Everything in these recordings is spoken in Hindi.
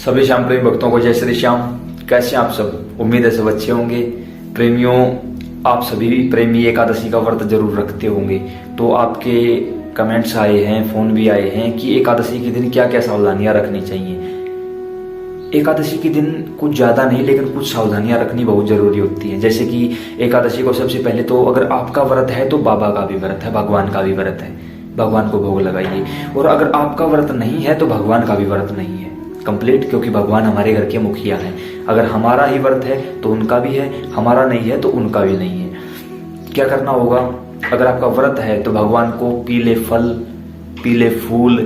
सभी श्याम प्रेमी भक्तों को जय श्री श्याम। कैसे हैं आप सब? उम्मीद है सब अच्छे होंगे। प्रेमियों, आप सभी प्रेमी एकादशी का व्रत जरूर रखते होंगे। तो आपके कमेंट्स आए हैं, फोन भी आए हैं कि एकादशी के दिन क्या क्या सावधानियां रखनी चाहिए। एकादशी के दिन कुछ ज्यादा नहीं, लेकिन कुछ सावधानियां रखनी बहुत जरूरी होती है। जैसे कि एकादशी को सबसे पहले तो अगर आपका व्रत है तो बाबा का भी व्रत है, भगवान का भी व्रत है, भगवान को भोग लगाइए। और अगर आपका व्रत नहीं है तो भगवान का भी व्रत नहीं है कंप्लीट, क्योंकि भगवान हमारे घर के मुखिया हैं। अगर हमारा ही व्रत है तो उनका भी है, हमारा नहीं है तो उनका भी नहीं है। क्या करना होगा? अगर आपका व्रत है तो भगवान को पीले फल, पीले फूल,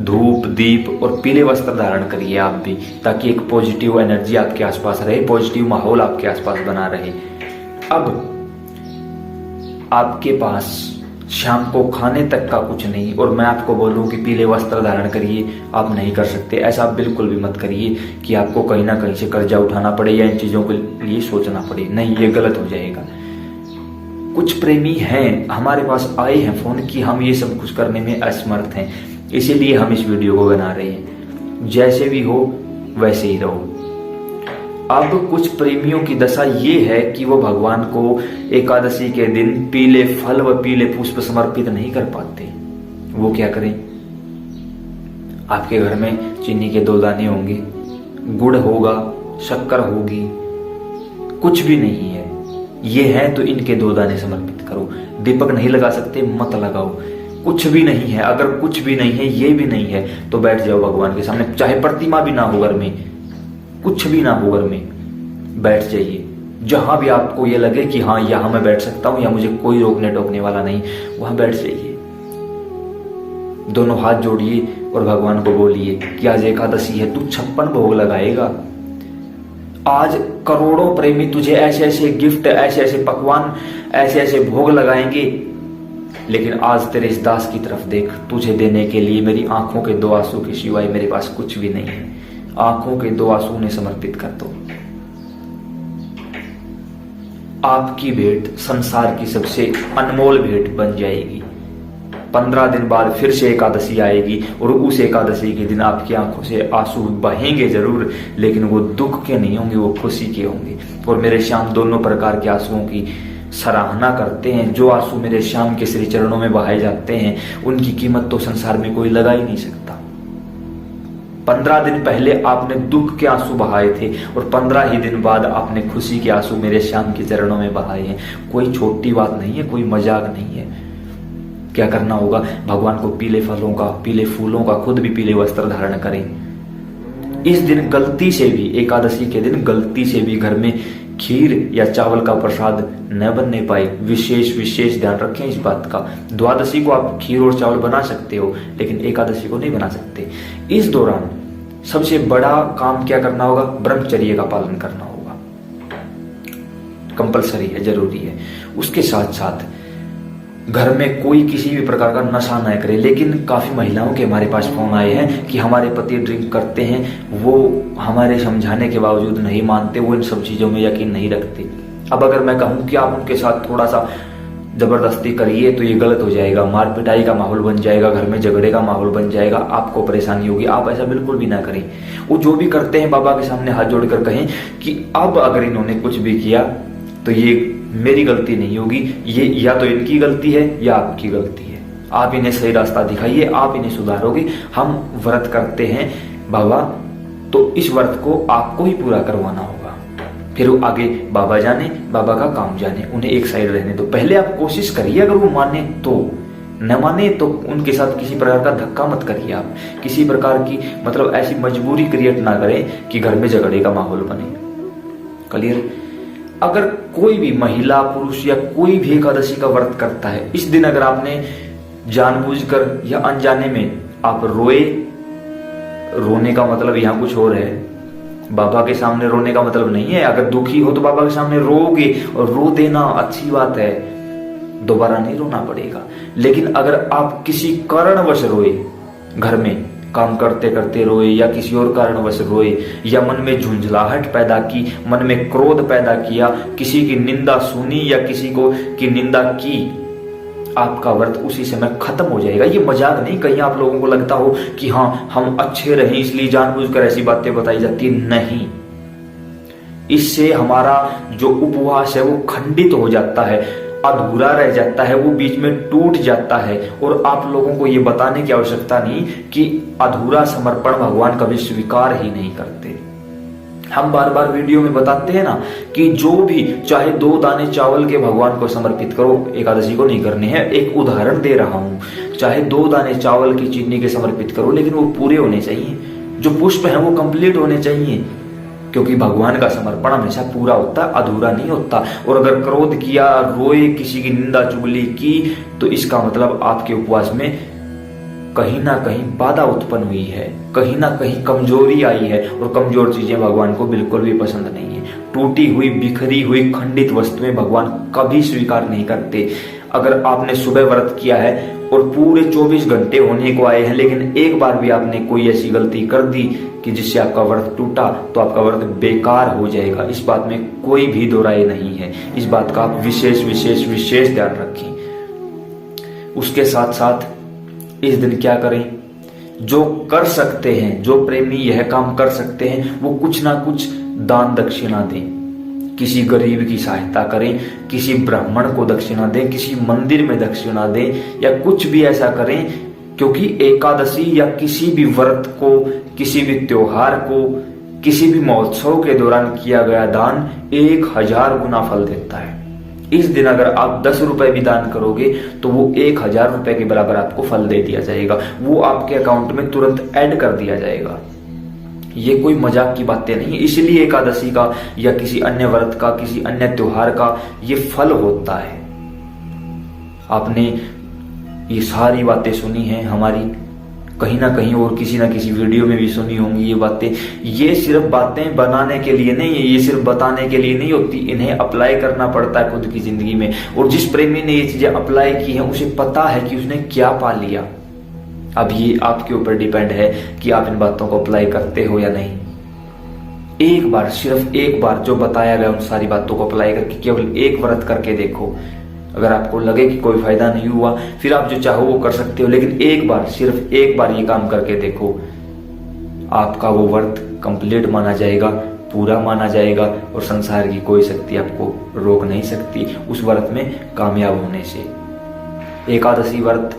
धूप, दीप और पीले वस्त्र धारण करिए आप भी, ताकि एक पॉजिटिव एनर्जी आपके आसपास रहे, पॉजिटिव माहौल आपके आसपास बना रहे। अब आपके पास शाम को खाने तक का कुछ नहीं और मैं आपको बोलूं कि पीले वस्त्र धारण करिए, आप नहीं कर सकते। ऐसा आप बिल्कुल भी मत करिए कि आपको कहीं ना कहीं से कर्जा उठाना पड़े या इन चीजों के लिए सोचना पड़े। नहीं, ये गलत हो जाएगा। कुछ प्रेमी हैं, हमारे पास आए हैं फोन कि हम ये सब कुछ करने में असमर्थ हैं, इसीलिए हम इस वीडियो को बना रहे हैं। जैसे भी हो वैसे ही रहो। अब कुछ प्रेमियों की दशा ये है कि वो भगवान को एकादशी के दिन पीले फल व पीले पुष्प समर्पित नहीं कर पाते। वो क्या करें? आपके घर में चीनी के 2 दाने होंगे, गुड़ होगा, शक्कर होगी, कुछ भी नहीं है, ये है तो इनके 2 दाने समर्पित करो। दीपक नहीं लगा सकते, मत लगाओ। कुछ भी नहीं है, अगर कुछ भी नहीं है, ये भी नहीं है, तो बैठ जाओ भगवान के सामने। चाहे प्रतिमा भी ना हो घर में, कुछ भी ना हो घर में, बैठ जाइए। जहां भी आपको ये लगे कि हाँ यहां मैं बैठ सकता हूं या मुझे कोई रोकने टोकने वाला नहीं, वहां बैठ जाइए। दोनों हाथ जोड़िए और भगवान को बोलिए कि आज एकादशी है, तू 56 भोग लगाएगा। आज करोड़ों प्रेमी तुझे ऐसे ऐसे गिफ्ट, ऐसे ऐसे पकवान, ऐसे ऐसे भोग लगाएंगे, लेकिन आज तेरे इस दास की तरफ देख, तुझे देने के लिए मेरी आंखों के 2 आंसू के सिवाय मेरे पास कुछ भी नहीं है। आंखों के 2 आंसू ने समर्पित कर दो। आपकी भेंट संसार की सबसे अनमोल भेंट बन जाएगी। 15 दिन बाद फिर से एकादशी आएगी और उस एकादशी के दिन आपकी आंखों से आंसू बहेंगे जरूर, लेकिन वो दुख के नहीं होंगे, वो खुशी के होंगे। और मेरे श्याम दोनों प्रकार के आंसुओं की सराहना करते हैं। जो आंसू मेरे श्याम के श्री चरणों में बहाए जाते हैं, उनकी कीमत तो संसार में कोई लगा ही नहीं सकता। 15 दिन पहले आपने दुख के आंसू बहाए थे और 15 ही दिन बाद आपने खुशी के आंसू मेरे श्याम के चरणों में बहाए हैं। कोई छोटी बात नहीं है, कोई मजाक नहीं है। क्या करना होगा? भगवान को पीले फलों का, पीले फूलों का, खुद भी पीले वस्त्र धारण करें। इस दिन गलती से भी, एकादशी के दिन गलती से भी घर में खीर या चावल का प्रसाद न बनने पाए, विशेष ध्यान रखें इस बात का। द्वादशी को आप खीर और चावल बना सकते हो, लेकिन एकादशी को नहीं बना सकते। इस दौरान सबसे बड़ा काम क्या करना होगा? ब्रह्मचर्य का पालन करना होगा। कंपलसरी है, जरूरी है। उसके साथ साथ घर में कोई किसी भी प्रकार का नशा न करे। लेकिन काफी महिलाओं के हमारे पास फोन आए हैं कि हमारे पति ड्रिंक करते हैं, वो हमारे समझाने के बावजूद नहीं मानते, वो इन सब चीजों में यकीन नहीं रखते। अब अगर मैं कहूं कि आप उनके साथ थोड़ा सा जबरदस्ती करिए तो ये गलत हो जाएगा, मार पिटाई का माहौल बन जाएगा, घर में झगड़े का माहौल बन जाएगा, आपको परेशानी होगी। आप ऐसा बिल्कुल भी ना करें। वो जो भी करते हैं बाबा के सामने हाथ जोड़कर कहें कि अब अगर इन्होंने कुछ भी किया तो ये मेरी गलती नहीं होगी, ये या तो इनकी गलती है या आपकी गलती है। आप इन्हें सही रास्ता दिखाइए, आप इन्हें सुधारोगे। हम व्रत करते हैं बाबा, तो इस व्रत को आपको ही पूरा करवाना होगा। फिर आगे बाबा जाने, बाबा का काम जाने, उन्हें एक साइड रहने दो। पहले आप कोशिश करिए, अगर वो माने तो, न माने तो उनके साथ किसी प्रकार का धक्का मत करिए। आप किसी प्रकार की मतलब ऐसी मजबूरी क्रिएट ना करें कि घर में झगड़े का माहौल बने। क्लियर? अगर कोई भी महिला, पुरुष या कोई भी एकादशी का व्रत करता है, इस दिन अगर आपने जानबूझकर या अनजाने में आप रोए, रोने का मतलब यहाँ कुछ और है, बाबा के सामने रोने का मतलब नहीं है। अगर दुखी हो तो बाबा के सामने रोओगे, और रो देना अच्छी बात है, दोबारा नहीं रोना पड़ेगा। लेकिन अगर आप किसी कारणवश रोए, घर में काम करते करते रोए या किसी और कारणवश रोए, या मन में झुंझलाहट पैदा की, मन में क्रोध पैदा किया, किसी की निंदा सुनी या किसी को की निंदा की, आपका व्रत उसी समय खत्म हो जाएगा। ये मजाक नहीं, कहीं आप लोगों को लगता हो कि हाँ हम अच्छे रहें इसलिए जानबूझकर ऐसी बातें बताई जाती है, नहीं। इससे हमारा जो उपवास है वो खंडित हो जाता है, अधूरा रह जाता है, वो बीच में टूट जाता है। और आप लोगों को ये बताने की आवश्यकता नहीं कि अधूरा समर्पण भगवान कभी स्वीकार ही नहीं करते। हम बार बार वीडियो में बताते हैं ना कि जो भी चाहे 2 दाने चावल के भगवान को समर्पित करो, एकादशी को नहीं करने हैं, एक उदाहरण दे रहा हूं, चाहे 2 दाने चावल की चीनी के समर्पित करो, लेकिन वो पूरे होने चाहिए, जो पुष्प है वो कंप्लीट होने चाहिए, क्योंकि भगवान का समर्पण हमेशा पूरा होता है, अधूरा नहीं होता। और अगर क्रोध किया, रोए, किसी की निंदा चुगली की, तो इसका मतलब आपके उपवास में कहीं ना कहीं बाधा उत्पन्न हुई है, कहीं ना कहीं कमजोरी आई है, और कमजोर चीजें भगवान को बिल्कुल भी पसंद नहीं है। टूटी हुई, बिखरी हुई, खंडित वस्तुएं भगवान कभी स्वीकार नहीं करते। अगर आपने सुबह व्रत किया है और पूरे 24 घंटे होने को आए हैं, लेकिन एक बार भी आपने कोई ऐसी गलती कर दी कि जिससे आपका व्रत टूटा, तो आपका व्रत बेकार हो जाएगा। इस बात में कोई भी दो राय नहीं है। इस बात का आप विशेष विशेष विशेष ध्यान रखें। उसके साथ साथ इस दिन क्या करें, जो कर सकते हैं, जो प्रेमी यह काम कर सकते हैं, वो कुछ ना कुछ दान दक्षिणा दें। किसी गरीब की सहायता करें, किसी ब्राह्मण को दक्षिणा दें, किसी मंदिर में दक्षिणा दें, या कुछ भी ऐसा करें, क्योंकि एकादशी या किसी भी व्रत को, किसी भी त्योहार को, किसी भी महोत्सव के दौरान किया गया दान 1000 गुना फल देता है। इस दिन अगर आप 10 रुपए भी दान करोगे तो वो 1000 रुपए के बराबर आपको फल दे दिया जाएगा, वो आपके अकाउंट में तुरंत ऐड कर दिया जाएगा। ये कोई मजाक की बातें नहीं है। इसलिए एकादशी का या किसी अन्य व्रत का, किसी अन्य त्योहार का ये फल होता है। आपने ये सारी बातें सुनी हैं हमारी, कहीं ना कहीं और किसी ना किसी वीडियो में भी सुनी होंगी ये बातें। ये सिर्फ बातें बनाने के लिए नहीं है, ये सिर्फ बताने के लिए नहीं होती, इन्हें अप्लाई करना पड़ता है खुद की जिंदगी में। और जिस प्रेमी ने ये चीजें अप्लाई की हैं उसे पता है कि उसने क्या पा लिया। अब ये आपके ऊपर डिपेंड है कि आप इन बातों को अप्लाई करते हो या नहीं। एक बार, सिर्फ एक बार जो बताया गया उन सारी बातों को अप्लाई करके केवल एक व्रत करके देखो। अगर आपको लगे कि कोई फायदा नहीं हुआ, फिर आप जो चाहो वो कर सकते हो, लेकिन एक बार, सिर्फ एक बार ये काम करके देखो, आपका वो व्रत कंप्लीट माना जाएगा, पूरा माना जाएगा, और संसार की कोई शक्ति आपको रोक नहीं सकती उस व्रत में कामयाब होने से। एकादशी व्रत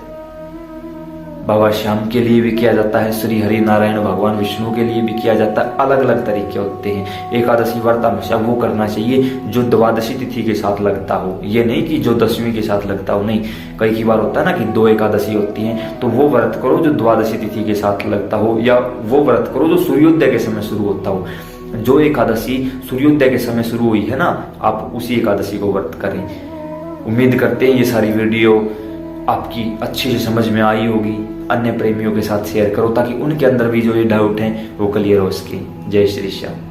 बाबा श्याम के लिए भी किया जाता है, श्री हरि नारायण भगवान विष्णु के लिए भी किया जाता है। अलग अलग तरीके होते हैं। एकादशी व्रत हमेशा वो करना चाहिए जो द्वादशी तिथि के साथ लगता हो, ये नहीं कि जो 10वीं के साथ लगता हो। नहीं, कई बार होता है ना कि 2 एकादशी होती हैं, तो वो व्रत करो जो द्वादशी तिथि के साथ लगता हो, या वो व्रत करो जो सूर्योदय के समय शुरू होता हो। जो एकादशी सूर्योदय के समय शुरू हुई है ना, आप उसी एकादशी को व्रत करें। उम्मीद करते हैं ये सारी वीडियो आपकी अच्छे से समझ में आई होगी। अन्य प्रेमियों के साथ शेयर करो ताकि उनके अंदर भी जो ये डाउट हैं वो क्लियर हो सके। जय श्री श्याम।